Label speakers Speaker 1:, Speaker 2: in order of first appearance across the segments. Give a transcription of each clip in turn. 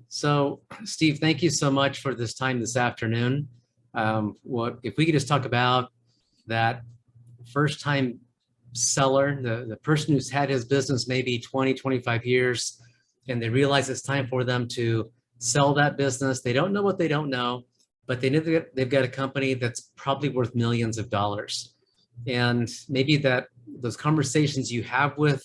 Speaker 1: So, Steve, thank you so much for this time this afternoon. What if we could just talk about that first time seller, the person who's had his business maybe 20, 25 years, and they realize it's time for them to sell that business. They don't know what they don't know, but they know they've got a company that's probably worth millions of dollars. And maybe that those conversations you have with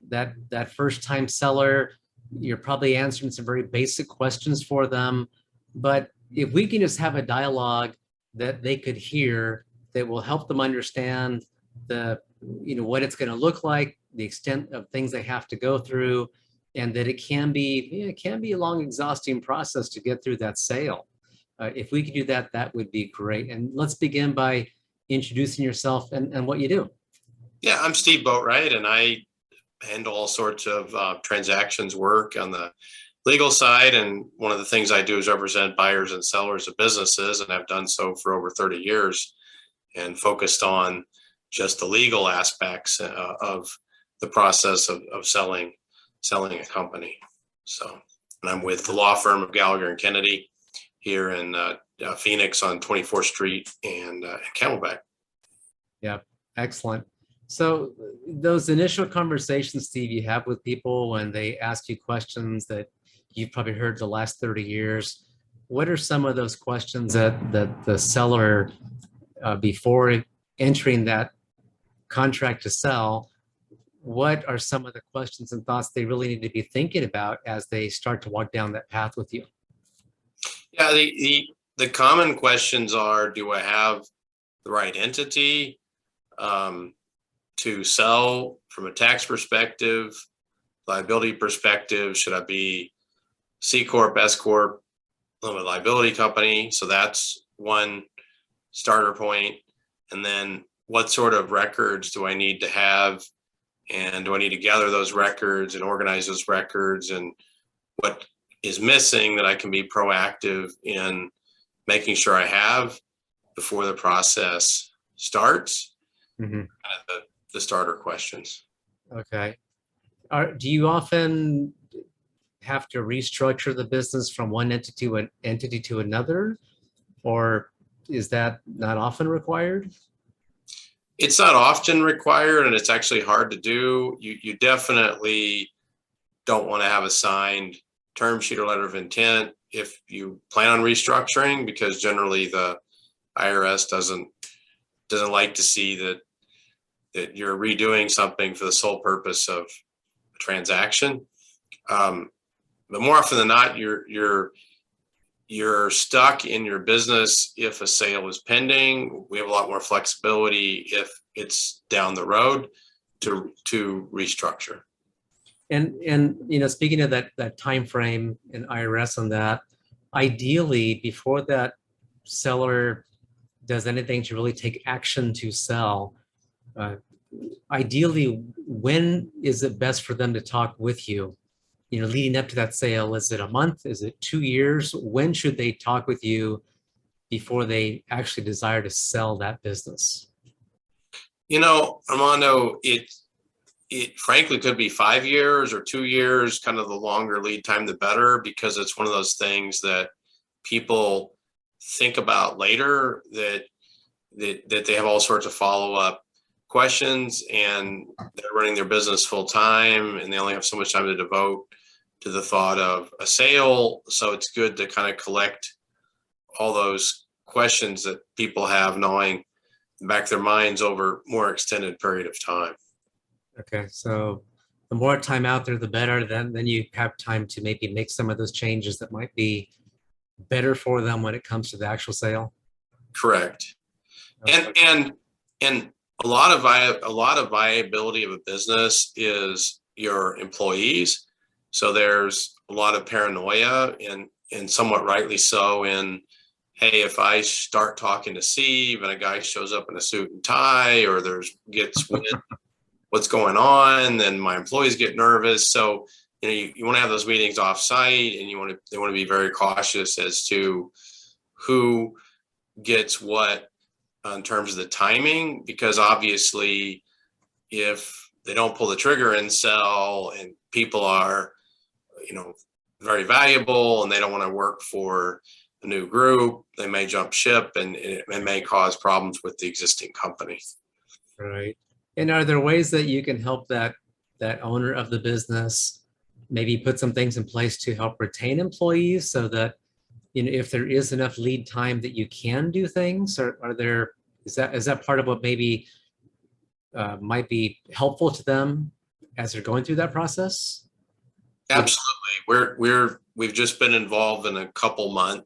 Speaker 1: that first time seller, you're probably answering some very basic questions for them. But if we can just have a dialogue that they could hear that will help them understand what it's going to look like, the extent of things they have to go through, and that it can be a long, exhausting process to get through that sale. If we could do that, that would be great. And let's begin by introducing yourself and what you do.
Speaker 2: Yeah, I'm Steve Boatwright, and I handle all sorts of transactions work on the legal side. And one of the things I do is represent buyers and sellers of businesses, and I've done so for over 30 years and focused on just the legal aspects of the process of selling a company. So, and I'm with the law firm of Gallagher and Kennedy here in Phoenix on 24th Street and Camelback.
Speaker 1: Yeah, excellent. So those initial conversations, Steve, you have with people when they ask you questions that you've probably heard the last 30 years, what are some of those questions that the seller, before entering that contract to sell, what are some of the questions and thoughts they really need to be thinking about as they start to walk down that path with you?
Speaker 2: Yeah, the common questions are, do I have the right entity to sell from a tax perspective, liability perspective? Should I be C Corp, S Corp, limited liability company? So that's one starter point. And then what sort of records do I need to have? And do I need to gather those records and organize those records? And what is missing that I can be proactive in making sure I have before the process starts? Mm-hmm. Kind of the starter questions.
Speaker 1: Okay. Do you often have to restructure the business from one entity to another, or is that not often required?
Speaker 2: It's not often required, and it's actually hard to do. You definitely don't want to have a signed term sheet or letter of intent if you plan on restructuring, because generally the IRS doesn't like to see that you're redoing something for the sole purpose of a transaction. But more often than not, you're stuck in your business if a sale is pending. We have a lot more flexibility if it's down the road to restructure.
Speaker 1: And speaking of that time frame in IRS on that, ideally before that seller does anything to really take action to sell, ideally, when is it best for them to talk with you? Leading up to that sale, is it a month? Is it 2 years? When should they talk with you before they actually desire to sell that business?
Speaker 2: Armando, it frankly could be 5 years or 2 years. Kind of the longer lead time, the better, because it's one of those things that people think about later, that they have all sorts of follow-up questions, and they're running their business full time and they only have so much time to devote to the thought of a sale. So it's good to kind of collect all those questions that people have, knowing back their minds over more extended period of time.
Speaker 1: Okay, so the more time out there, the better. Then you have time to maybe make some of those changes that might be better for them when it comes to the actual sale.
Speaker 2: Correct. Okay. And a lot of viability of a business is your employees. So there's a lot of paranoia, and somewhat rightly so, in, hey, if I start talking to Steve and a guy shows up in a suit and tie, or gets what's going on, then my employees get nervous. So you want to have those meetings off site, and they want to be very cautious as to who gets what in terms of the timing, because obviously if they don't pull the trigger and sell, and people are very valuable and they don't want to work for a new group, they may jump ship, and it may cause problems with the existing company.
Speaker 1: Right. And are there ways that you can help that owner of the business maybe put some things in place to help retain employees so that, if there is enough lead time that you can do things, or is that part of what maybe might be helpful to them as they're going through that process?
Speaker 2: Absolutely. We've just been involved in a couple month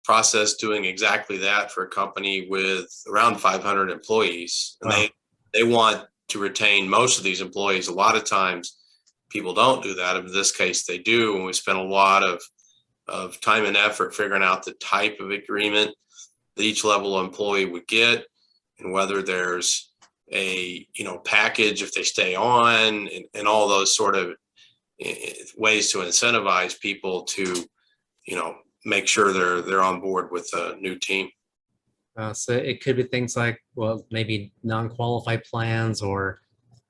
Speaker 2: process doing exactly that for a company with around 500 employees. And
Speaker 1: Wow.
Speaker 2: they want to retain most of these employees. A lot of times people don't do that. In this case, they do. And we spent a lot of time and effort figuring out the type of agreement that each level of employee would get, and whether there's a package if they stay on, and all those sort of ways to incentivize people to make sure they're on board with a new team.
Speaker 1: So it could be things like, well, maybe non-qualified plans or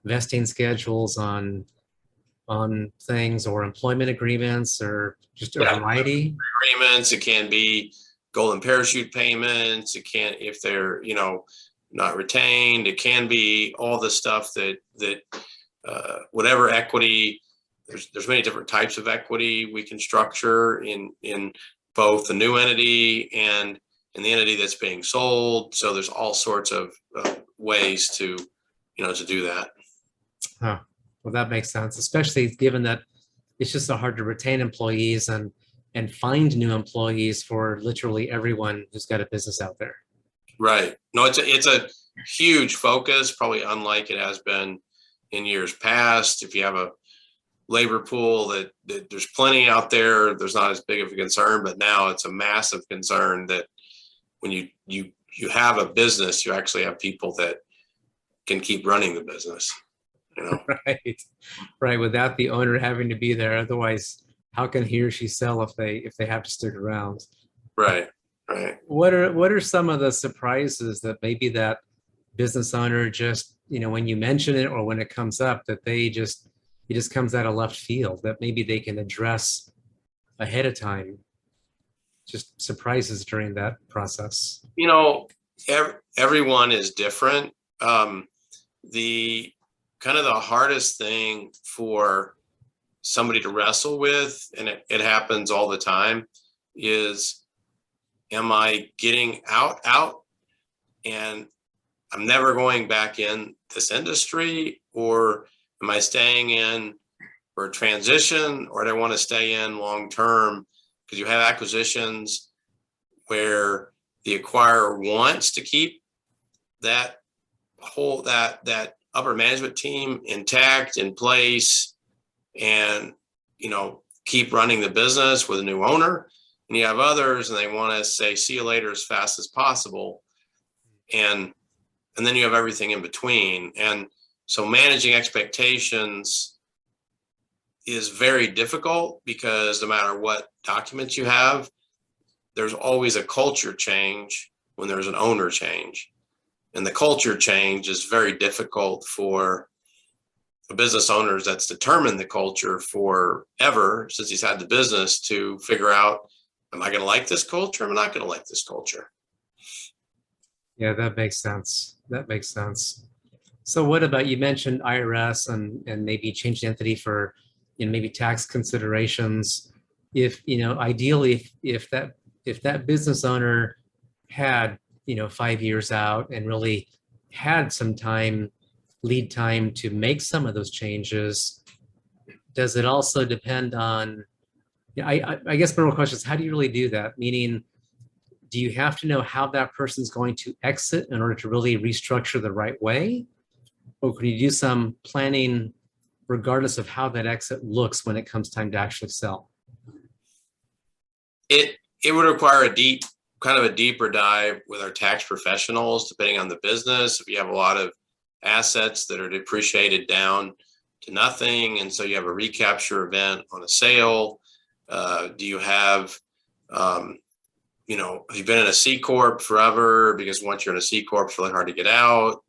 Speaker 1: vesting schedules on things, or employment agreements, or just a variety.
Speaker 2: Agreements. It can be golden parachute payments. It can, if they're not retained. It can be all the stuff that whatever equity. There's many different types of equity we can structure in both the new entity and in the entity that's being sold. So there's all sorts of ways to do that.
Speaker 1: Huh. Well, that makes sense, especially given that it's just so hard to retain employees and find new employees for literally everyone who's got a business out there.
Speaker 2: Right. No, it's a huge focus, probably unlike it has been in years past. If you have a labor pool that there's plenty out there, there's not as big of a concern, but now it's a massive concern that when you have a business, you actually have people that can keep running the business.
Speaker 1: Right. Without the owner having to be there. Otherwise, how can he or she sell if they have to stick around?
Speaker 2: Right.
Speaker 1: What are some of the surprises that maybe that business owner just, when you mention it or when it comes up, that it just comes out of left field, that maybe they can address ahead of time? Just surprises during that process.
Speaker 2: Everyone is different. The kind of the hardest thing for somebody to wrestle with, and it happens all the time, is, am I getting out and I'm never going back in this industry, or am I staying in for a transition, or do I want to stay in long term? Because you have acquisitions where the acquirer wants to keep that upper management team intact, in place, and keep running the business with a new owner. And you have others, and they want to say see you later as fast as possible, and then you have everything in between. And so managing expectations is very difficult, because no matter what documents you have, there's always a culture change when there's an owner change. And the culture change is very difficult for the business owners that's determined the culture forever, since he's had the business, to figure out, am I going to like this culture? Am I not going to like this culture?
Speaker 1: Yeah, that makes sense. So what about, you mentioned IRS and maybe change entity for, maybe tax considerations. If, ideally, if that business owner had, 5 years out and really had some lead time to make some of those changes, does it also depend on, I guess my real question is, how do you really do that? Meaning, do you have to know how that person's going to exit in order to really restructure the right way? Or can you do some planning regardless of how that exit looks when it comes time to actually sell?
Speaker 2: It would require a deeper dive with our tax professionals, depending on the business. If you have a lot of assets that are depreciated down to nothing, and so you have a recapture event on a sale, do you have, have you been in a C Corp forever? Because once you're in a C Corp, it's really hard to get out.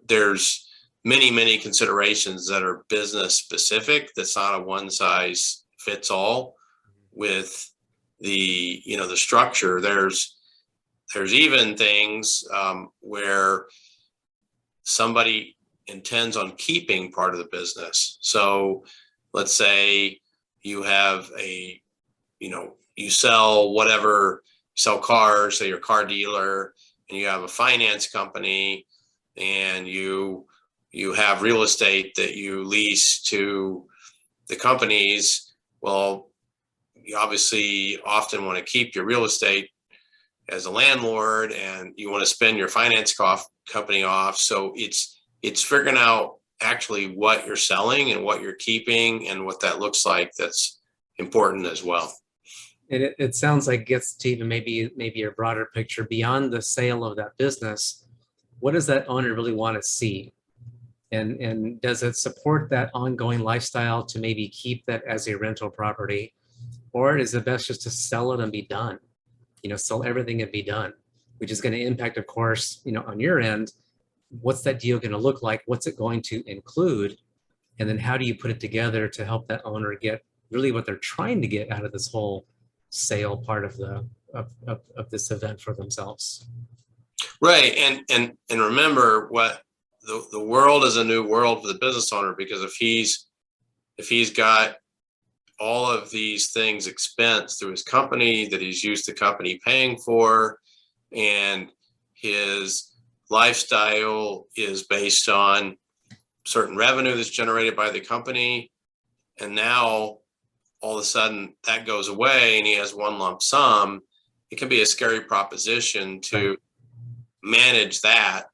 Speaker 2: There's many considerations that are business specific. That's not a one size fits all with the, the structure. There's even things where somebody intends on keeping part of the business. So let's say you have you sell whatever, sell cars, say you're a car dealer, and you have a finance company, and you have real estate that you lease to the companies. Well, you obviously often want to keep your real estate as a landlord, and you want to spin your finance company off. So it's figuring out actually what you're selling and what you're keeping and what that looks like. That's important as well.
Speaker 1: And it sounds like it gets to even maybe a broader picture beyond the sale of that business. What does that owner really want to see? And does it support that ongoing lifestyle to maybe keep that as a rental property? Or is it best just to sell it and be done? Sell everything and be done, which is going to impact, of course, on your end, what's that deal going to look like? What's it going to include? And then how do you put it together to help that owner get really what they're trying to get out of this whole sale part of this event for themselves?
Speaker 2: Right. And remember, what the world is a new world for the business owner, because if he's got all of these things expensed through his company that he's used the company paying for, and his lifestyle is based on certain revenue that's generated by the company, and now all of a sudden that goes away and he has one lump sum, it can be a scary proposition to manage that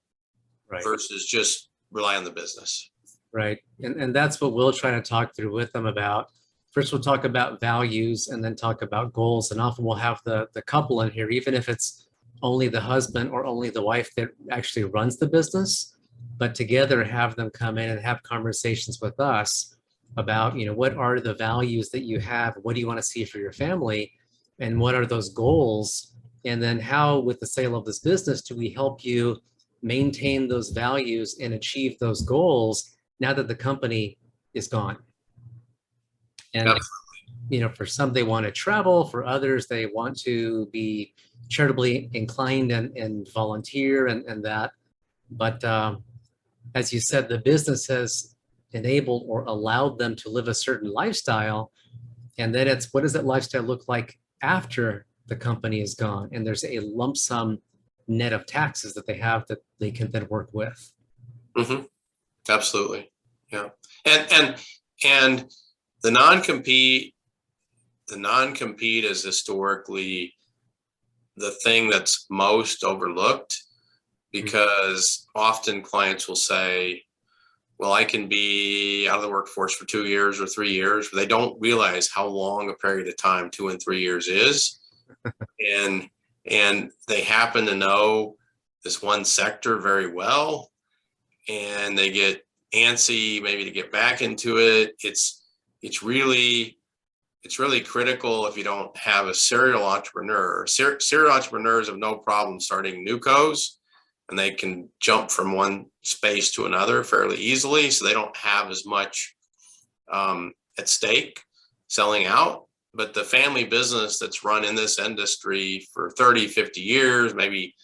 Speaker 2: versus just rely on the business.
Speaker 1: Right. And that's what we'll try to talk through with them about. First, we'll talk about values and then talk about goals. And often we'll have the couple in here, even if it's only the husband or only the wife that actually runs the business, but together have them come in and have conversations with us about, what are the values that you have? What do you want to see for your family? And what are those goals? And then how, with the sale of this business, do we help you maintain those values and achieve those goals now that the company is gone? And, for some, they want to travel. For others, they want to be charitably inclined and volunteer and that. But as you said, the business has enabled or allowed them to live a certain lifestyle. And then it's, what does that lifestyle look like after the company is gone? And there's a lump sum net of taxes that they have that they can then work with.
Speaker 2: Mm-hmm. Absolutely. Yeah. And the non-compete is historically the thing that's most overlooked, because often clients will say, well, I can be out of the workforce for 2 years or 3 years, but they don't realize how long a period of time 2 and 3 years is. and they happen to know this one sector very well, and they get antsy maybe to get back into it. It's really critical if you don't have a serial entrepreneur. Serial entrepreneurs have no problem starting new cos, and they can jump from one space to another fairly easily. So they don't have as much at stake selling out. But the family business that's run in this industry for 30, 50 years, maybe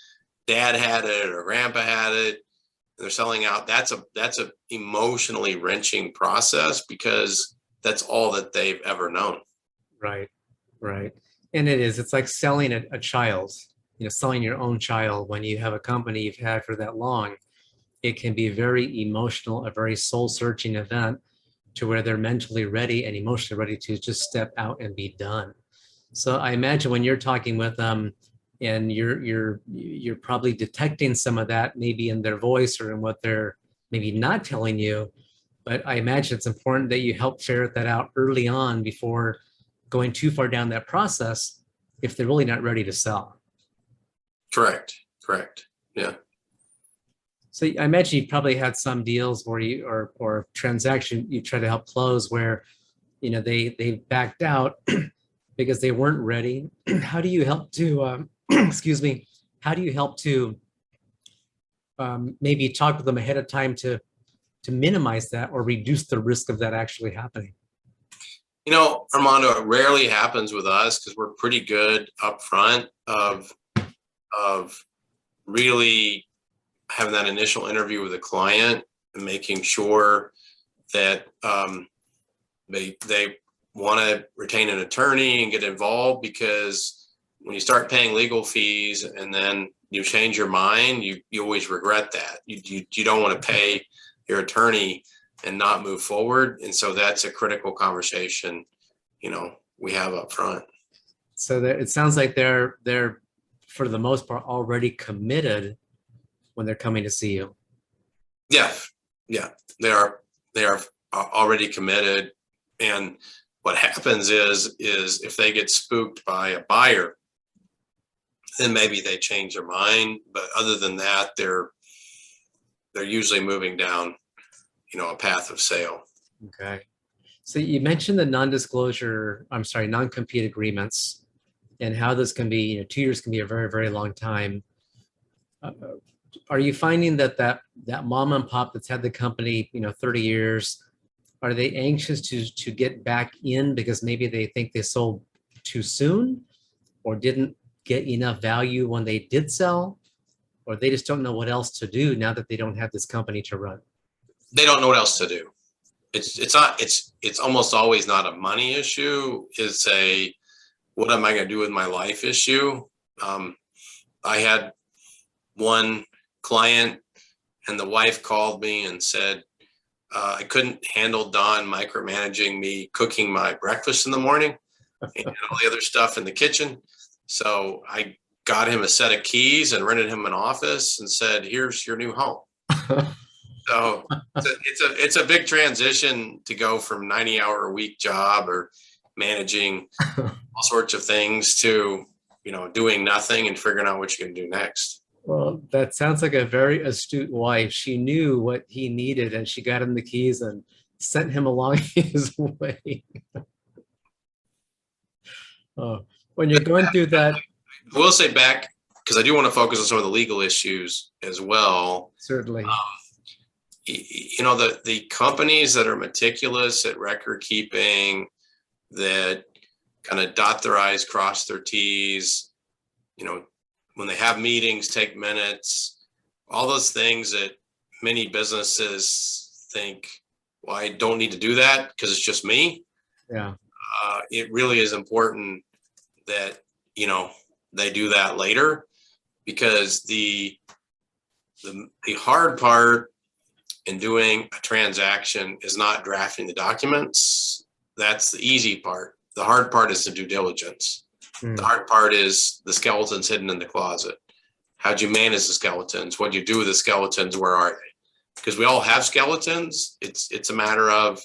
Speaker 2: dad had it or grandpa had it, they're selling out. That's a emotionally wrenching process, because that's all that they've ever known.
Speaker 1: Right. And it's like selling a child, selling your own child. When you have a company you've had for that long, it can be very emotional, a very soul searching event, to where they're mentally ready and emotionally ready to just step out and be done. So I imagine when you're talking with them, and you're probably detecting some of that maybe in their voice or in what they're maybe not telling you. But I imagine it's important that you help ferret that out early on before going too far down that process, if they're really not ready to sell.
Speaker 2: Correct. Yeah.
Speaker 1: So I imagine you probably had some deals where you or transaction you try to help close where, they backed out because they weren't ready. How do you help to excuse me? How do you help to maybe talk with them ahead of time to minimize that or reduce the risk of that actually happening?
Speaker 2: You know, Armando, it rarely happens with us because we're pretty good up front of really having that initial interview with the client and making sure that they want to retain an attorney and get involved, because when you start paying legal fees and then you change your mind, you always regret that. You don't want to pay your attorney and not move forward. And so that's a critical conversation, you know, we have up front.
Speaker 1: So it sounds like they're for the most part already committed when they're coming to see you.
Speaker 2: Yeah, they are already committed. And what happens is if they get spooked by a buyer, then maybe they change their mind. But other than that, they're usually moving down, you know, a path of sale.
Speaker 1: Okay. So you mentioned the non-compete agreements and how this can be, you know, 2 years can be a very, very long time. Are you finding that mom and pop that's had the company, you know, 30 years, are they anxious to get back in because maybe they think they sold too soon or didn't get enough value when they did sell, or they just don't know what else to do now that they don't have this company to run?
Speaker 2: They don't know what else to do. It's almost always not a money issue. It's a, what am I going to do with my life issue? I had one client and the wife called me and said, I couldn't handle Don micromanaging me cooking my breakfast in the morning and all the other stuff in the kitchen. So I got him a set of keys and rented him an office and said, here's your new home. So it's a big transition to go from 90-hour-a-week job or managing all sorts of things to, you know, doing nothing and figuring out what you're going to do next.
Speaker 1: Well, that sounds like a very astute wife. She knew what he needed and she got him the keys and sent him along his way. When you're going through that.
Speaker 2: I will say back, because I do want to focus on some of the legal issues as well.
Speaker 1: Certainly.
Speaker 2: You know, the companies that are meticulous at record keeping, that kind of dot their I's, cross their T's, you know, when they have meetings, take minutes, all those things that many businesses think, well, I don't need to do that because it's just me.
Speaker 1: Yeah.
Speaker 2: It really is important that, you know, they do that later, because the hard part in doing a transaction is not drafting the documents. That's the easy part. The hard part is the due diligence. The hard part is the skeletons hidden in the closet. How'd you manage the skeletons? What'd you do with the skeletons? Where are they? Because we all have skeletons. It's a matter of,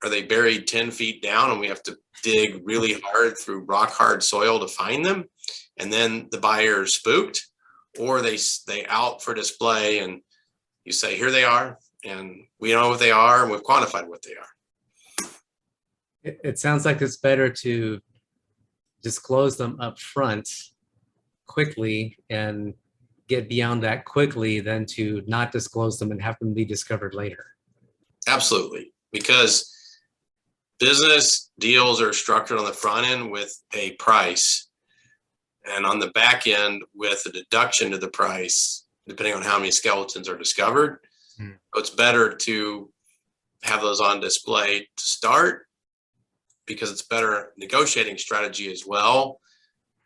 Speaker 2: are they buried 10 feet down and we have to dig really hard through rock hard soil to find them? And then the buyer is spooked, or they out for display and you say, here they are, and we know what they are and we've quantified what they are.
Speaker 1: It sounds like it's better to disclose them up front quickly and get beyond that quickly than to not disclose them and have them be discovered later.
Speaker 2: Absolutely. Because business deals are structured on the front end with a price, and on the back end with a deduction to the price, depending on how many skeletons are discovered. So it's better to have those on display to start, because it's better negotiating strategy as well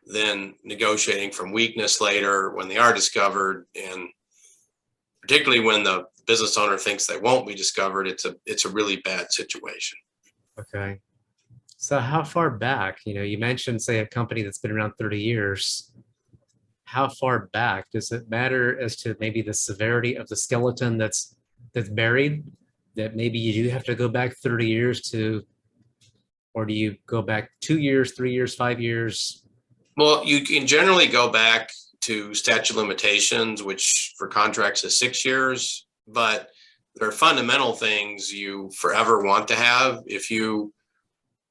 Speaker 2: than negotiating from weakness later when they are discovered. And particularly when the business owner thinks they won't be discovered, it's a really bad situation.
Speaker 1: Okay. So how far back, you know, you mentioned, say, a company that's been around 30 years. How far back does it matter as to maybe the severity of the skeleton that's buried, that maybe you do have to go back 30 years to, or do you go back 2 years, 3 years, 5 years?
Speaker 2: Well, you can generally go back to statute of limitations, which for contracts is 6 years, but there are fundamental things you forever want to have. If you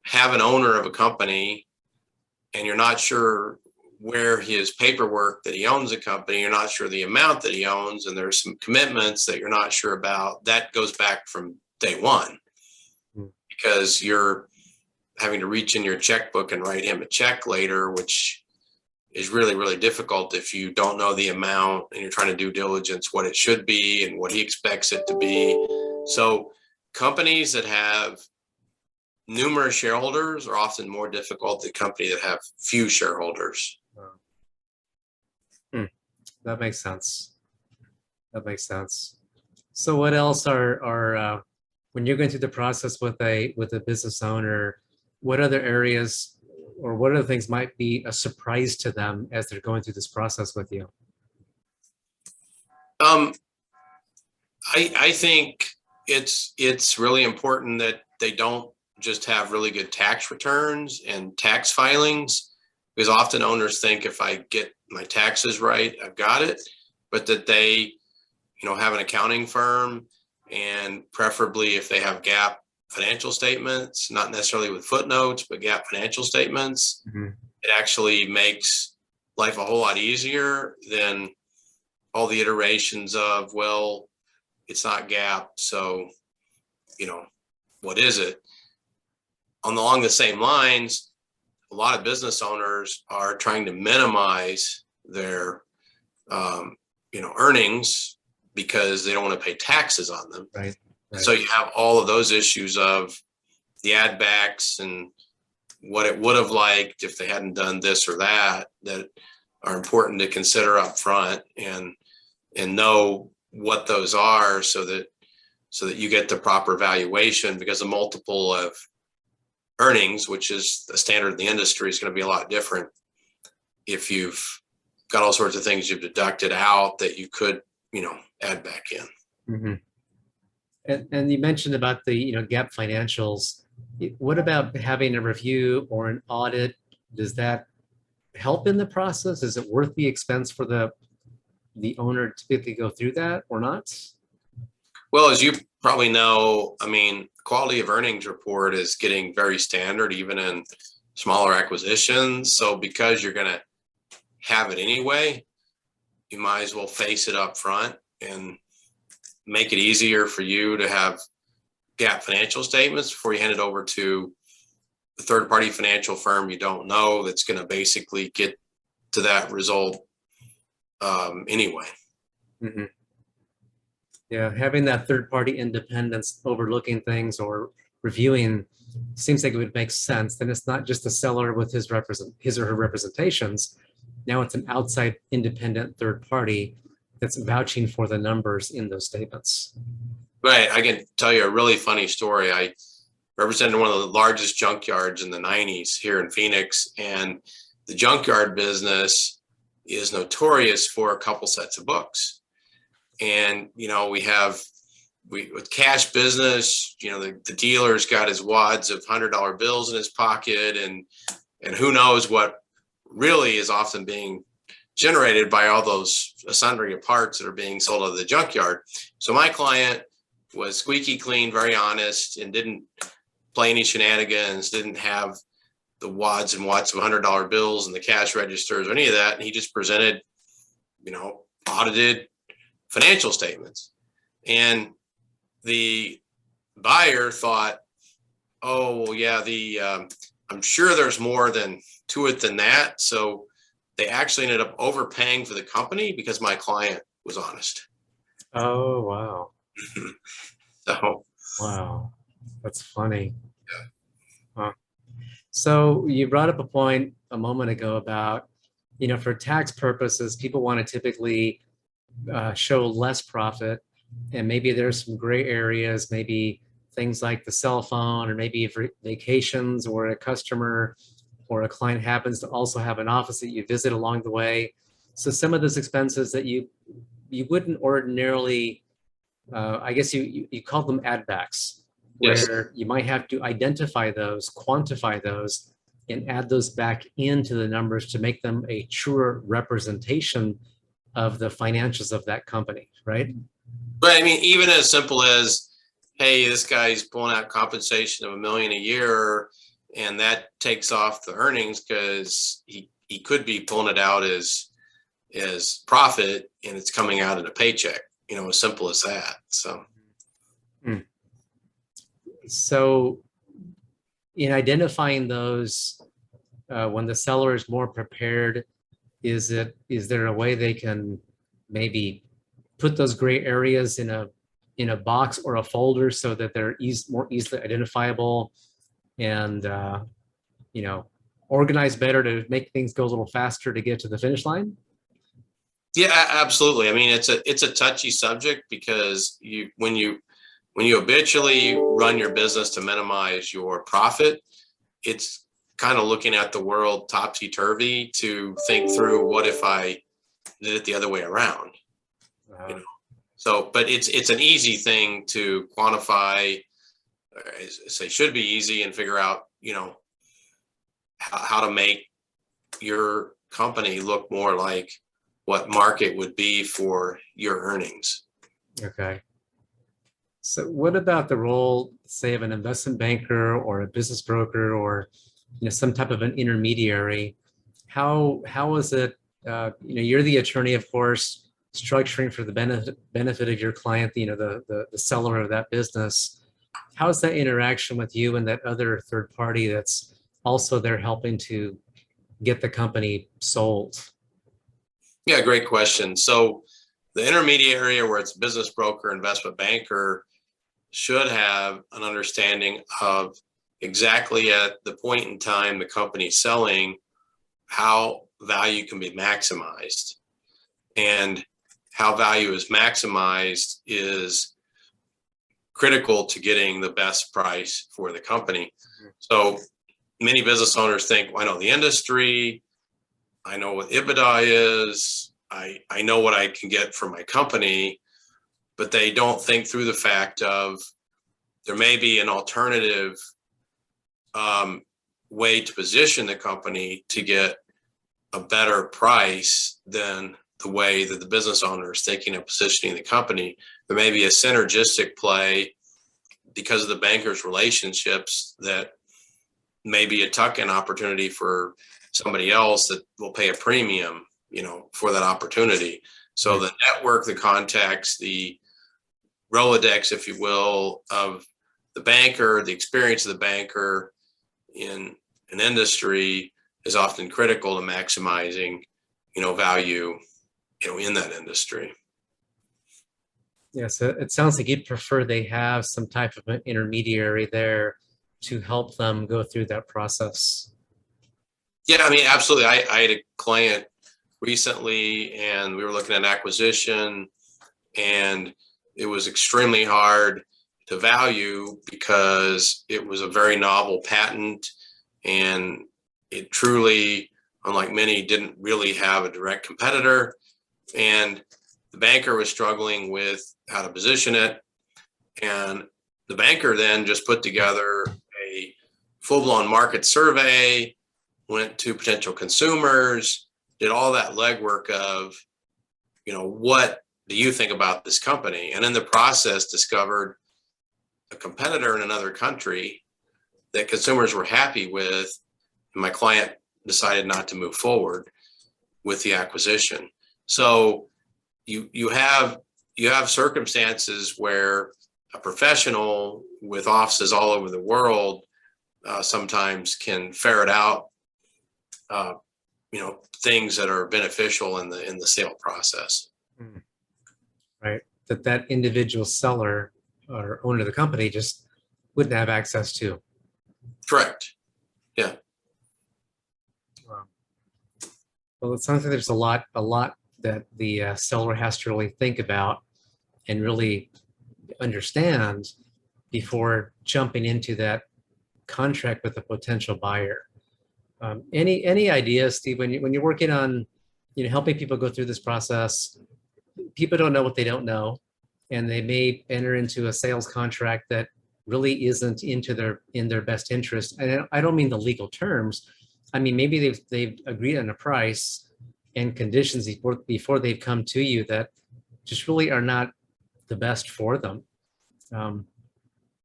Speaker 2: have an owner of a company and you're not sure where his paperwork that he owns a company, you're not sure the amount that he owns, and there's some commitments that you're not sure about, that goes back from day one, because you're having to reach in your checkbook and write him a check later, which is really, really difficult if you don't know the amount and you're trying to do diligence what it should be and what he expects it to be. So companies that have numerous shareholders are often more difficult than companies that have few shareholders.
Speaker 1: That makes sense. That makes sense. So what else are when you're going through the process with a business owner, what other areas or what other things might be a surprise to them as they're going through this process with you?
Speaker 2: I think it's really important that they don't just have really good tax returns and tax filings, because often owners think if I get my taxes right, I've got it, but that they, have an accounting firm, and preferably if they have GAAP financial statements, not necessarily with footnotes, but GAAP financial statements, it actually makes life a whole lot easier than all the iterations of, well, it's not GAAP, so, what is it? Along the same lines, a lot of business owners are trying to minimize their, earnings because they don't want to pay taxes on them.
Speaker 1: Right.
Speaker 2: So you have all of those issues of the add backs and what it would have liked if they hadn't done this or that are important to consider up front and know what those are so that you get the proper valuation, because the multiple of earnings, which is the standard in the industry, is going to be a lot different if you've got all sorts of things you've deducted out that you could, add back in.
Speaker 1: And you mentioned about the GAAP financials. What about having a review or an audit? Does that help in the process? Is it worth the expense for the owner to typically go through that or not?
Speaker 2: Well, as you probably know, quality of earnings report is getting very standard, even in smaller acquisitions. So because you're going to have it anyway, you might as well face it up front and make it easier for you to have GAAP financial statements before you hand it over to a third-party financial firm you don't know that's going to basically get to that result anyway.
Speaker 1: Yeah, having that third-party independence overlooking things or reviewing seems like it would make sense. Then it's not just the seller with his or her representations. Now it's an outside independent third party that's vouching for the numbers in those statements.
Speaker 2: Right. I can tell you a really funny story. I represented one of the largest junkyards in the 90s here in Phoenix, and the junkyard business is notorious for a couple sets of books. And, with cash business, the dealer's got his wads of $100 bills in his pocket, and who knows what really is often being generated by all those sundry parts that are being sold out of the junkyard. So my client was squeaky clean, very honest, and didn't play any shenanigans, didn't have the wads and wads of $100 bills and the cash registers or any of that. And he just presented, audited financial statements. And the buyer thought, oh, well, yeah, I'm sure there's more to it than that. So they actually ended up overpaying for the company because my client was honest.
Speaker 1: Oh, wow.
Speaker 2: So,
Speaker 1: wow, that's funny.
Speaker 2: Yeah.
Speaker 1: Huh. So you brought up a point a moment ago about, for tax purposes, people want to typically show less profit, and maybe there's some gray areas, maybe things like the cell phone, or maybe vacations, or a customer or a client happens to also have an office that you visit along the way. So some of those expenses that you wouldn't ordinarily, I guess you call them add backs, where
Speaker 2: yes.
Speaker 1: You might have to identify those, quantify those, and add those back into the numbers to make them a truer representation of the financials of that company, right?
Speaker 2: But even as simple as, hey, this guy's pulling out compensation of $1 million a year, and that takes off the earnings because he he could be pulling it out as profit, and it's coming out in a paycheck, as simple as that. So.
Speaker 1: So in identifying those, when the seller is more prepared, is there a way they can maybe put those gray areas in a box or a folder so that they're more easily identifiable and organized better to make things go a little faster to get to the finish line?
Speaker 2: Yeah, absolutely. I mean, it's a touchy subject because when you habitually run your business to minimize your profit, it's kind of looking at the world topsy-turvy to think through, what if I did it the other way around? So, but it's an easy thing to quantify. Say should be easy, and figure out, how to make your company look more like what market would be for your earnings.
Speaker 1: Okay. So what about the role, say, of an investment banker or a business broker, or some type of an intermediary? How is it? You're the attorney, of course, structuring for the benefit of your client, the seller of that business. How is that interaction with you and that other third party that's also there helping to get the company sold?
Speaker 2: Yeah, great question. So the intermediary, where it's business broker, investment banker, should have an understanding of exactly at the point in time the company's selling, how value can be maximized. And how value is maximized is critical to getting the best price for the company. So many business owners think, well, I know the industry, I know what EBITDA is, I know what I can get from my company, but they don't think through the fact of there may be an alternative way to position the company to get a better price than the way that the business owner is thinking of positioning the company. There may be a synergistic play because of the banker's relationships that may be a tuck-in opportunity for somebody else that will pay a premium, for that opportunity. So the network, the contacts, the Rolodex, if you will, of the banker, the experience of the banker in an industry is often critical to maximizing, value, in that industry.
Speaker 1: Yes, it sounds like you'd prefer they have some type of an intermediary there to help them go through that process.
Speaker 2: Yeah, I mean, absolutely. I had a client recently, and we were looking at acquisition, and it was extremely hard to value because it was a very novel patent, and it truly, unlike many, didn't really have a direct competitor. And the banker was struggling with how to position it. And the banker then just put together a full-blown market survey, went to potential consumers, did all that legwork of, what do you think about this company? And in the process discovered a competitor in another country that consumers were happy with. And my client decided not to move forward with the acquisition. So you have circumstances where a professional with offices all over the world sometimes can ferret out things that are beneficial in the sale process.
Speaker 1: Right, that individual seller or owner of the company just wouldn't have access to.
Speaker 2: Correct. Yeah.
Speaker 1: Well, it sounds like there's a lot that the seller has to really think about and really understand before jumping into that contract with a potential buyer. Any ideas, Steve, when you're working on, helping people go through this process? People don't know what they don't know, and they may enter into a sales contract that really isn't in their best interest. And I don't mean the legal terms. I mean, maybe they've agreed on a price and conditions before they've come to you that just really are not the best for them.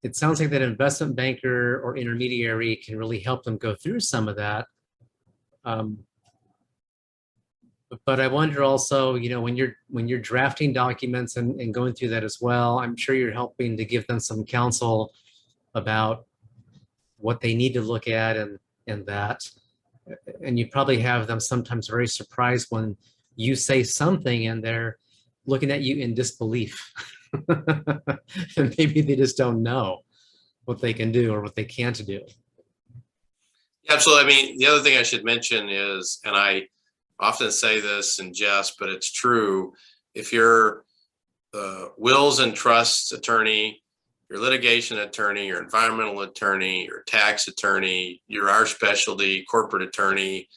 Speaker 1: It sounds like that investment banker or intermediary can really help them go through some of that. But I wonder also, when you're drafting documents and going through that as well, I'm sure you're helping to give them some counsel about what they need to look at and that. And you probably have them sometimes very surprised when you say something and they're looking at you in disbelief. And maybe they just don't know what they can do or what they can't do.
Speaker 2: Absolutely. I mean, the other thing I should mention is, and I often say this in jest, but it's true. If you're wills and trusts attorney, your litigation attorney, your environmental attorney, your tax attorney, you're our specialty corporate attorney,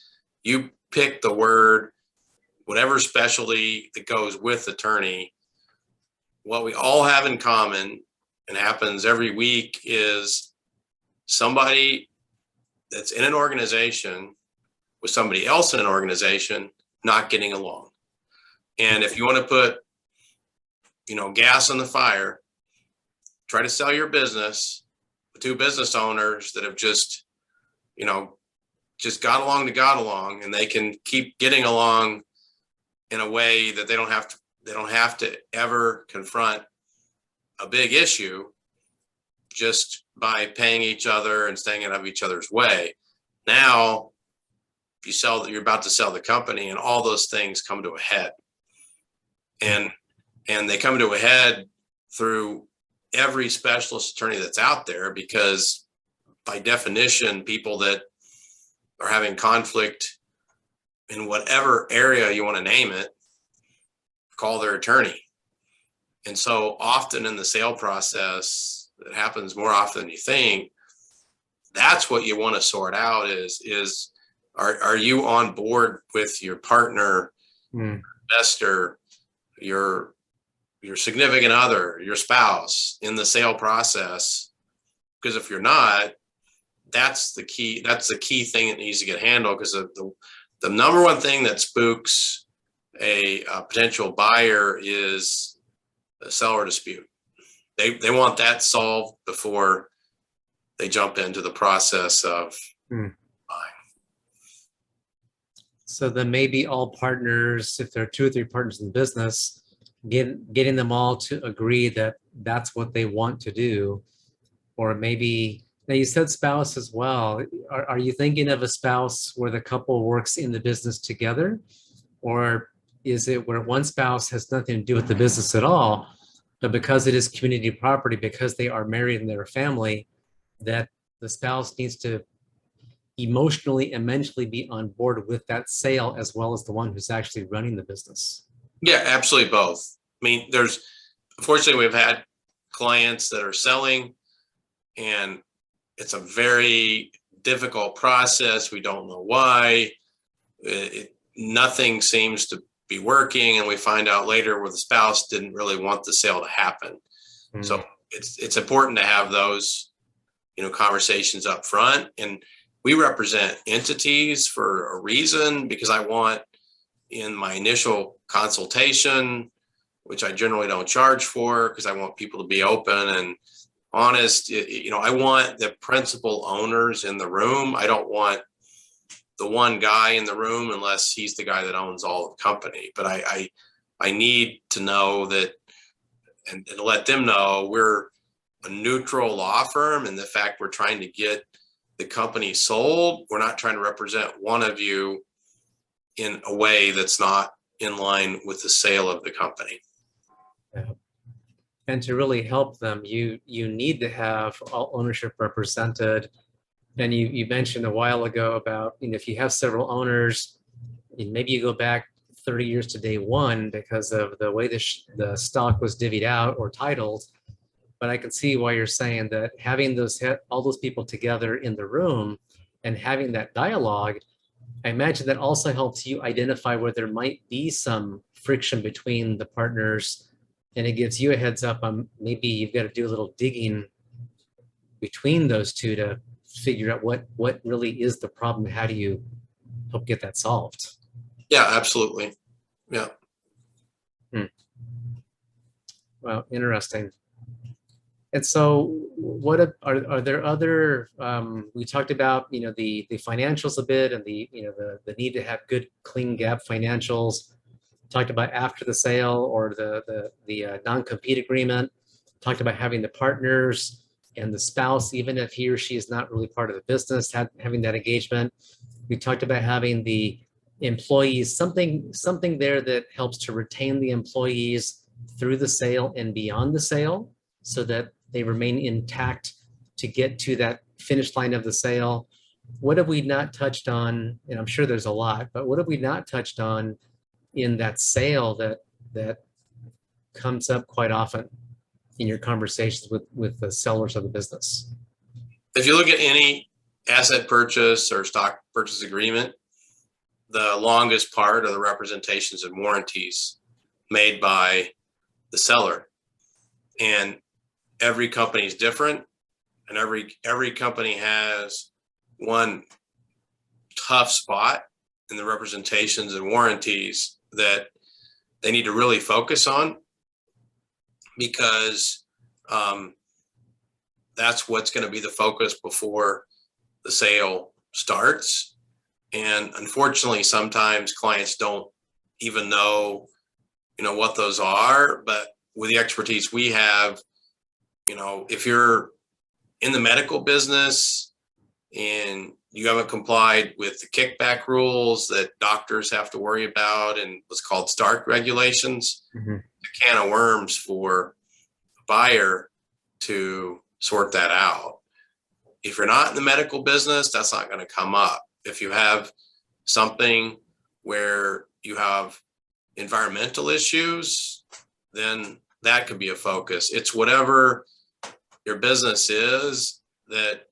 Speaker 2: you pick the word, whatever specialty that goes with attorney. What we all have in common, and happens every week, is somebody that's in an organization with somebody else in an organization not getting along. And if you want to put, gas on the fire, try to sell your business with two business owners that have just got along, and they can keep getting along in a way that they don't have to ever confront a big issue just by paying each other and staying out of each other's way. Now, you're about to sell the company, and all those things come to a head. And they come to a head through every specialist attorney that's out there, because by definition, people that are having conflict in whatever area you want to name it, call their attorney. And so often in the sale process, it happens more often than you think. That's what you want to sort out is are you on board with your partner, investor, your significant other, your spouse in the sale process? Because if you're not, that's the key thing that needs to get handled. Because the number one thing that spooks a potential buyer is a seller dispute. They want that solved before they jump into the process of buying.
Speaker 1: So then maybe all partners, if there are 2 or 3 partners in the business, getting them all to agree that that's what they want to do. Or maybe, now you said spouse as well. Are you thinking of a spouse where the couple works in the business together? Or is it where one spouse has nothing to do with the business at all, but because it is community property, because they are married and they're a family, that the spouse needs to emotionally and mentally be on board with that sale as well as the one who's actually running the business?
Speaker 2: Yeah, absolutely both. I mean, unfortunately, we've had clients that are selling, and it's a very difficult process. We don't know why. Nothing seems to be working, and we find out later where the spouse didn't really want the sale to happen. So it's important to have those, conversations up front. And we represent entities for a reason, because I want, in my initial consultation, which I generally don't charge for, because I want people to be open and honest. I want the principal owners in the room. I don't want the one guy in the room unless he's the guy that owns all the company. But I need to know that, and let them know we're a neutral law firm, and the fact we're trying to get the company sold, we're not trying to represent one of you in a way that's not in line with the sale of the company.
Speaker 1: Yeah. And to really help them, you need to have all ownership represented. And you mentioned a while ago about, if you have several owners, maybe you go back 30 years to day one because of the way the stock was divvied out or titled. But I can see why you're saying that having all those people together in the room and having that dialogue, I imagine that also helps you identify where there might be some friction between the partners, and it gives you a heads up on maybe you've got to do a little digging between those two to figure out what really is the problem. How do you help get that solved?
Speaker 2: Yeah, absolutely. Yeah.
Speaker 1: Well, interesting. And so are there other, we talked about, the financials a bit and the need to have good, clean gap financials, talked about after the sale or the non-compete agreement, talked about having the partners and the spouse, even if he or she is not really part of the business, having that engagement. We talked about having the employees, something there that helps to retain the employees through the sale and beyond the sale so that they remain intact to get to that finish line of the sale. What have we not touched on? And I'm sure there's a lot, but what have we not touched on in that sale that comes up quite often in your conversations with the sellers of the business?
Speaker 2: If you look at any asset purchase or stock purchase agreement, the longest part are the representations and warranties made by the seller. And every company is different, and every company has one tough spot in the representations and warranties that they need to really focus on, because that's what's going to be the focus before the sale starts. And unfortunately, sometimes clients don't even know, what those are. But with the expertise we have, if you're in the medical business and you haven't complied with the kickback rules that doctors have to worry about and what's called Stark regulations, a can of worms for a buyer to sort that out. If you're not in the medical business, that's not going to come up. If you have something where you have environmental issues, then that could be a focus. It's whatever your business is that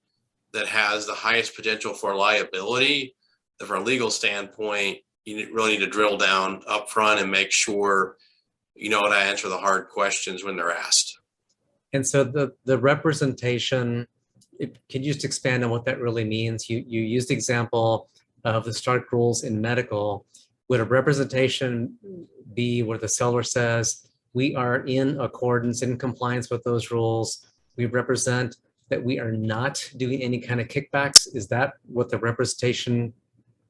Speaker 2: has the highest potential for liability. From a legal standpoint, you really need to drill down up front and make sure you know how to answer the hard questions when they're asked.
Speaker 1: And so the representation, can you just expand on what that really means? You used the example of the Stark rules in medical. Would a representation be where the seller says, we are in accordance, in compliance with those rules. We represent that we are not doing any kind of kickbacks? Is that what the representation,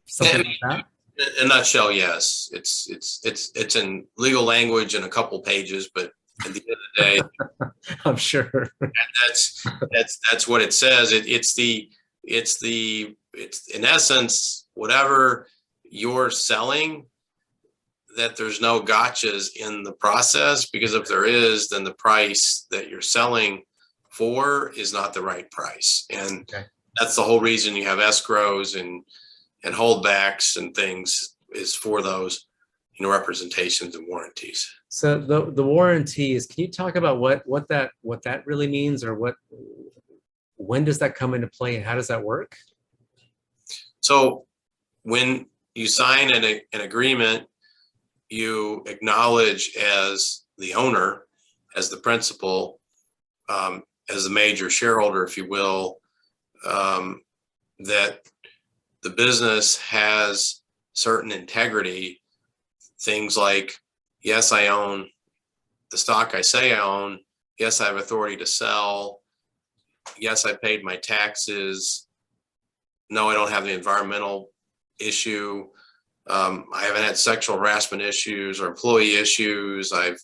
Speaker 1: something like that?
Speaker 2: In a nutshell, yes. It's in legal language in a couple pages, but at the end of the day,
Speaker 1: I'm sure
Speaker 2: that's what it says. It's in essence, whatever you're selling, that there's no gotchas in the process, because if there is, then the price that you're selling for is not the right price. And that's the whole reason you have escrows and holdbacks and things, is for those, representations and warranties.
Speaker 1: So the warranties, can you talk about what that really means, or when does that come into play and how does that work?
Speaker 2: So when you sign an agreement, you acknowledge as the owner, as the principal, as the major shareholder, if you will, that the business has certain integrity. Things like, yes, I own the stock I say I own. Yes, I have authority to sell. Yes, I paid my taxes. No, I don't have the environmental issue. I haven't had sexual harassment issues or employee issues. I've,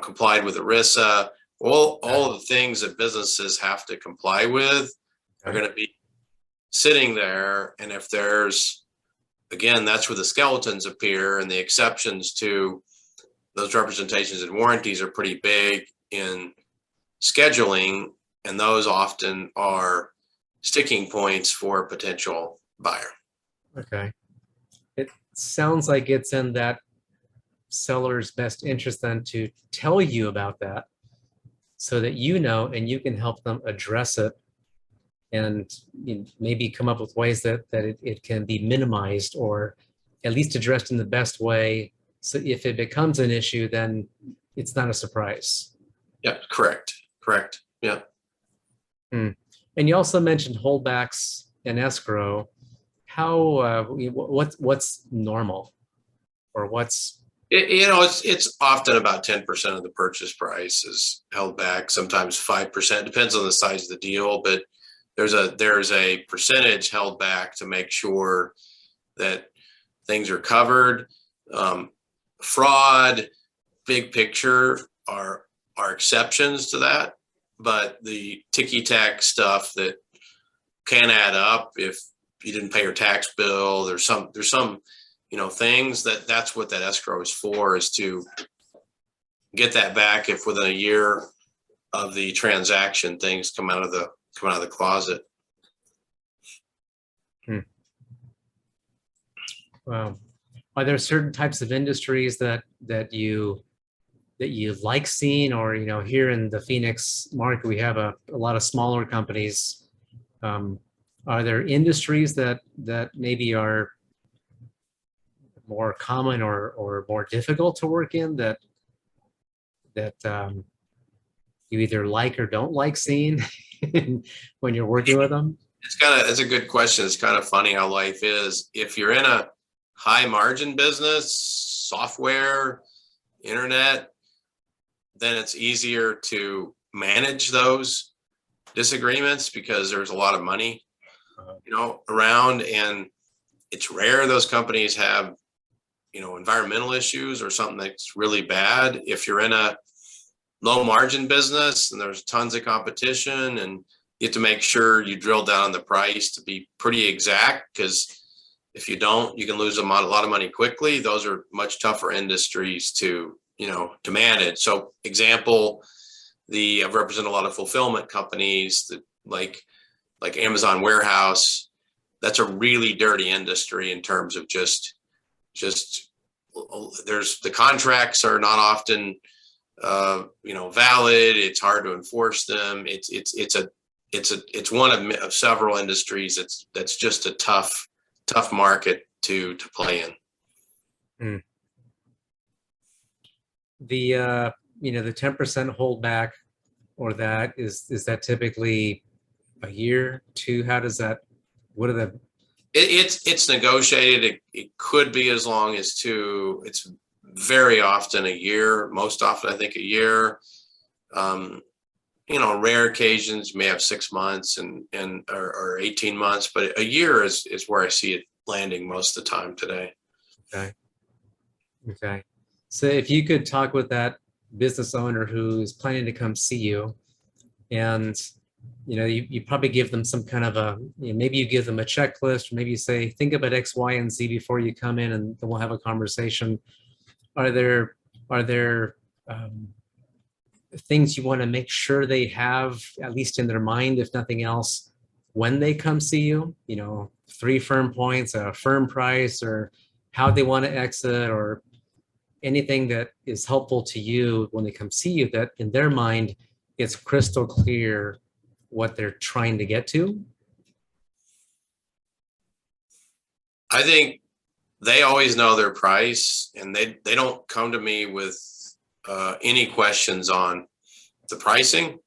Speaker 2: complied with ERISA. All of the things that businesses have to comply with are going to be sitting there. And if there's, again, that's where the skeletons appear, and the exceptions to those representations and warranties are pretty big in scheduling. And those often are sticking points for a potential buyer.
Speaker 1: Okay. It sounds like it's in that seller's best interest then to tell you about that, so that and you can help them address it, and maybe come up with ways that it can be minimized, or at least addressed in the best way. So if it becomes an issue, then it's not a surprise.
Speaker 2: Yeah, correct. Yeah.
Speaker 1: And you also mentioned holdbacks and escrow. How what's normal, or what's
Speaker 2: It's often about 10% of the purchase price is held back, sometimes 5%, depends on the size of the deal, but there's a percentage held back to make sure that things are covered. Fraud, big picture are exceptions to that, but the ticky-tack stuff that can add up if you didn't pay your tax bill, there's some things that's what that escrow is for, is to get that back if within a year of the transaction things come out of the closet.
Speaker 1: Wow. Are there certain types of industries that you like seeing, or here in the Phoenix market we have a lot of smaller companies. Are there industries that maybe are more common or more difficult to work in that you either like or don't like seeing when you're working with them?
Speaker 2: It's a good question. It's kind of funny how life is. If you're in a high margin business, software, internet, then it's easier to manage those disagreements because there's a lot of money, around, and it's rare those companies have, environmental issues or something that's really bad. If you're in a low margin business and there's tons of competition, and you have to make sure you drill down on the price to be pretty exact, because if you don't, you can lose a lot of money quickly. Those are much tougher industries to manage. So example, I've represented a lot of fulfillment companies that like Amazon warehouse. That's a really dirty industry in terms of just there's the contracts are not often valid. It's hard to enforce them. It's one of several industries that's just a tough market to play in.
Speaker 1: The the 10% holdback, or that is that typically a year, two? How does that? What are the?
Speaker 2: It's negotiated. It could be as long as two. It's very often a year. Most often, I think, a year. Rare occasions you may have 6 months or 18 months, but a year is where I see it landing most of the time today.
Speaker 1: Okay. So if you could talk with that business owner who is planning to come see you, and you probably give them some kind of a, maybe you give them a checklist, or maybe you say, think about X, Y, and Z before you come in, and then we'll have a conversation. Are there things you want to make sure they have at least in their mind, if nothing else, when they come see you? 3 firm points, a firm price, or how they want to exit, or anything that is helpful to you when they come see you, that in their mind it's crystal clear what they're trying to get to?
Speaker 2: I think they always know their price, and they don't come to me with any questions on the pricing.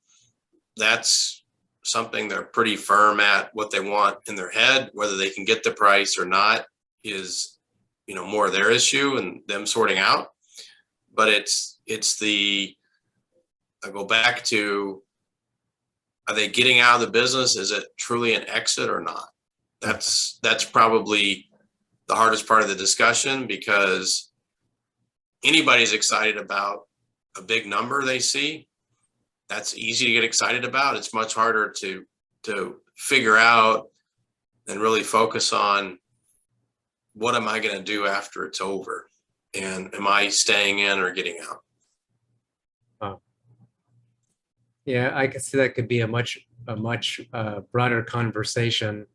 Speaker 2: That's something they're pretty firm at. What they want in their head, whether they can get the price or not, is more their issue and them sorting out. But I go back to, are they getting out of the business? Is it truly an exit or not? That's probably the hardest part of the discussion, because anybody's excited about a big number they see. That's easy to get excited about. It's much harder to figure out and really focus on, what am I going to do after it's over? And am I staying in or getting out?
Speaker 1: Oh. Yeah, I could see that could be a much broader conversation,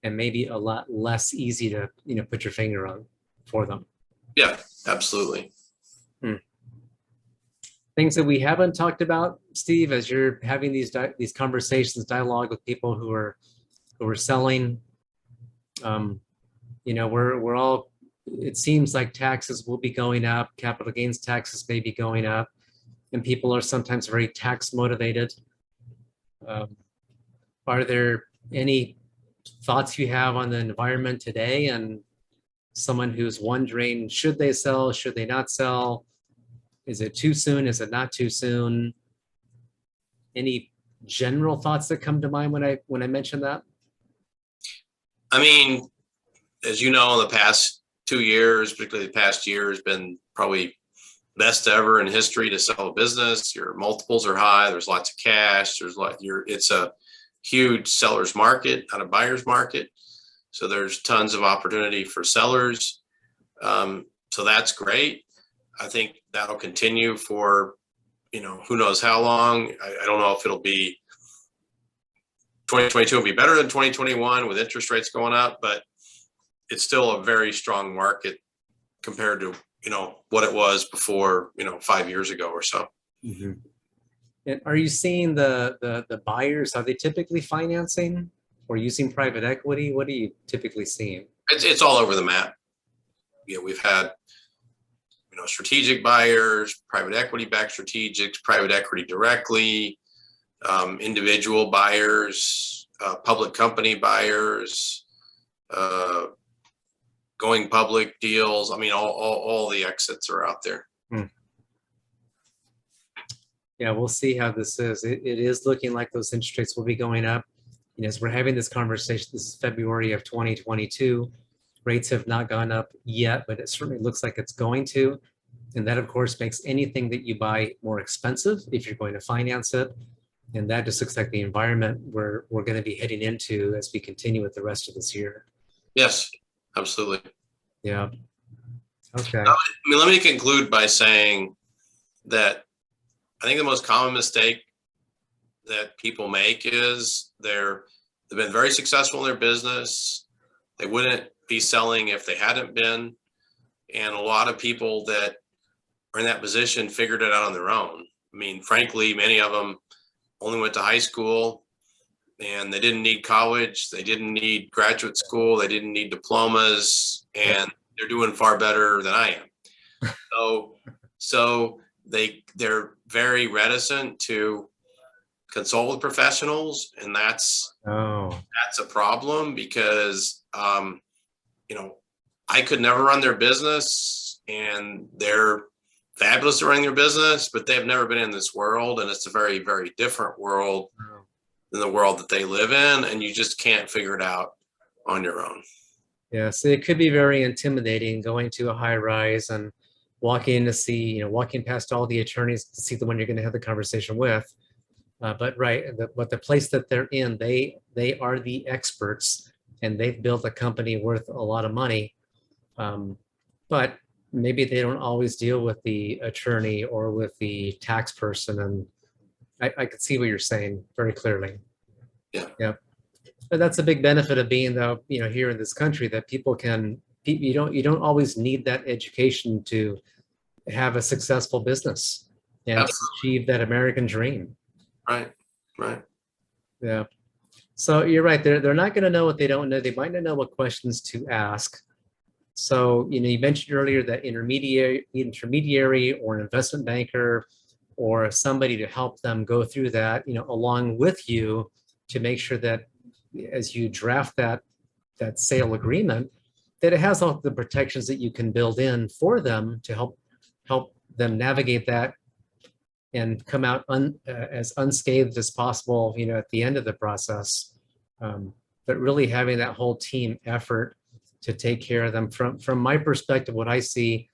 Speaker 1: and maybe a lot less easy to put your finger on for them.
Speaker 2: Yeah, absolutely.
Speaker 1: Things that we haven't talked about, Steve, as you're having these conversations, dialogue with people who are selling. We're all, it seems like taxes will be going up, capital gains taxes may be going up, and people are sometimes very tax motivated. Are there any thoughts you have on the environment today, and someone who's wondering, should they sell, should they not sell? Is it too soon? Is it not too soon? Any general thoughts that come to mind when I mention that?
Speaker 2: I mean, as you know, in the past 2 years, particularly the past year, has been probably best ever in history to sell a business. Your multiples are high. There's lots of cash. It's a huge seller's market, not a buyer's market. So there's tons of opportunity for sellers. So that's great. I think that'll continue for, who knows how long. I don't know if it'll be 2022 will be better than 2021 with interest rates going up, but it's still a very strong market compared to, what it was before, 5 years ago or so.
Speaker 1: Mm-hmm. And are you seeing the buyers, are they typically financing or using private equity? What are you typically seeing?
Speaker 2: It's all over the map. We've had, strategic buyers, private equity backed strategics, private equity directly, individual buyers, public company buyers, going public deals. I mean, all the exits are out there.
Speaker 1: Yeah, we'll see how this is. It is looking like those interest rates will be going up. As we're having this conversation, this is February of 2022. Rates have not gone up yet, but it certainly looks like it's going to. And that, of course, makes anything that you buy more expensive if you're going to finance it. And that just looks like the environment we're going to be heading into as we continue with the rest of this year.
Speaker 2: Yes, absolutely.
Speaker 1: Yeah. Okay.
Speaker 2: Let me conclude by saying that I think the most common mistake that people make is they've been very successful in their business. They wouldn't be selling if they hadn't been. And a lot of people that are in that position figured it out on their own. I mean, frankly, many of them only went to high school and they didn't need college. They didn't need graduate school. They didn't need diplomas, and they're doing far better than I am. So they're very reticent to consult with professionals, and that's a problem because I could never run their business, and they're fabulous at running their business, but they've never been in this world, and it's a very, very different world than the world that they live in, and you just can't figure it out on your own.
Speaker 1: Yeah, so it could be very intimidating going to a high rise and walking past all the attorneys to see the one you're going to have the conversation with. But the place that they're in, they are the experts, and they've built a company worth a lot of money. But maybe they don't always deal with the attorney or with the tax person. And I could see what you're saying very clearly. Yeah. But that's a big benefit of being here in this country, that you don't always need that education to have a successful business and achieve that American dream.
Speaker 2: Right.
Speaker 1: Yeah. So you're right. They're not going to know what they don't know. They might not know what questions to ask. So, you mentioned earlier that intermediary or an investment banker or somebody to help them go through that, along with you, to make sure that as you draft that sale agreement, that it has all the protections that you can build in for them to help them navigate that and come out as unscathed as possible, at the end of the process. But really having that whole team effort to take care of them. From my perspective, what I see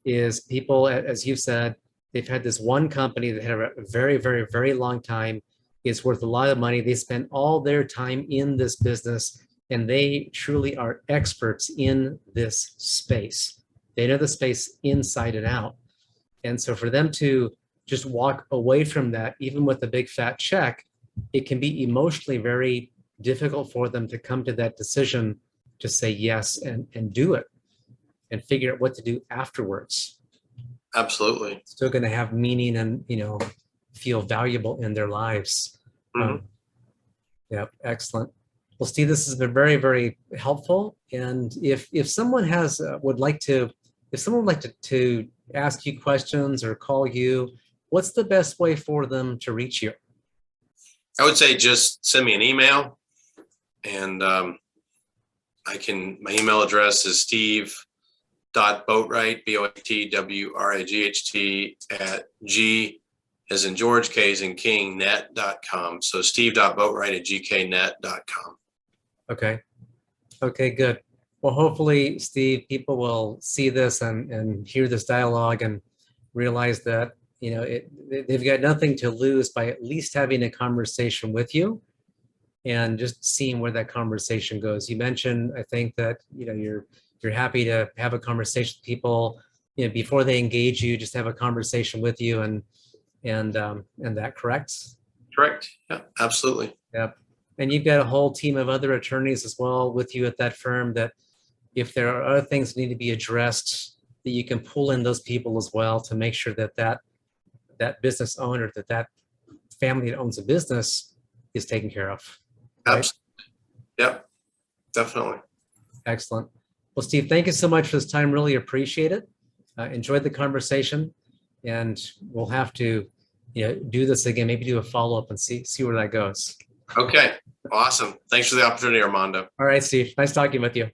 Speaker 1: is people, as you said, they've had this one company that had a very, very, very long time. It's worth a lot of money. They spend all their time in this business, and they truly are experts in this space. They know the space inside and out. And so for them to just walk away from that, even with a big fat check, it can be emotionally very difficult for them to come to that decision to say yes and do it and figure out what to do afterwards.
Speaker 2: Absolutely.
Speaker 1: It's still going to have meaning and, feel valuable in their lives. Yeah, excellent. Well, Steve, this has been very, very helpful. And if someone would like to ask you questions or call you, what's the best way for them to reach you?
Speaker 2: I would say just send me an email, and my email address is Steve Boatwright, BOATWRIGHT at G as in George, K as in King, net.com. So steve.boatwright@gknet.com.
Speaker 1: Okay. Okay, good. Well, hopefully, Steve, people will see this and hear this dialogue and realize that, they've got nothing to lose by at least having a conversation with you and just seeing where that conversation goes. You mentioned, I think that, you're happy to have a conversation with people, before they engage you, just have a conversation with you and that correct?
Speaker 2: Correct. Yeah, absolutely.
Speaker 1: Yep. And you've got a whole team of other attorneys as well with you at that firm that if there are other things that need to be addressed, that you can pull in those people as well to make sure that that business owner, that family that owns a business is taken care of. Right?
Speaker 2: Absolutely. Yep, definitely.
Speaker 1: Excellent. Well, Steve, thank you so much for this time. Really appreciate it. Enjoyed the conversation, and we'll have to, do this again, maybe do a follow-up and see where that goes.
Speaker 2: Okay, awesome. Thanks for the opportunity, Armando.
Speaker 1: All right, Steve. Nice talking with you.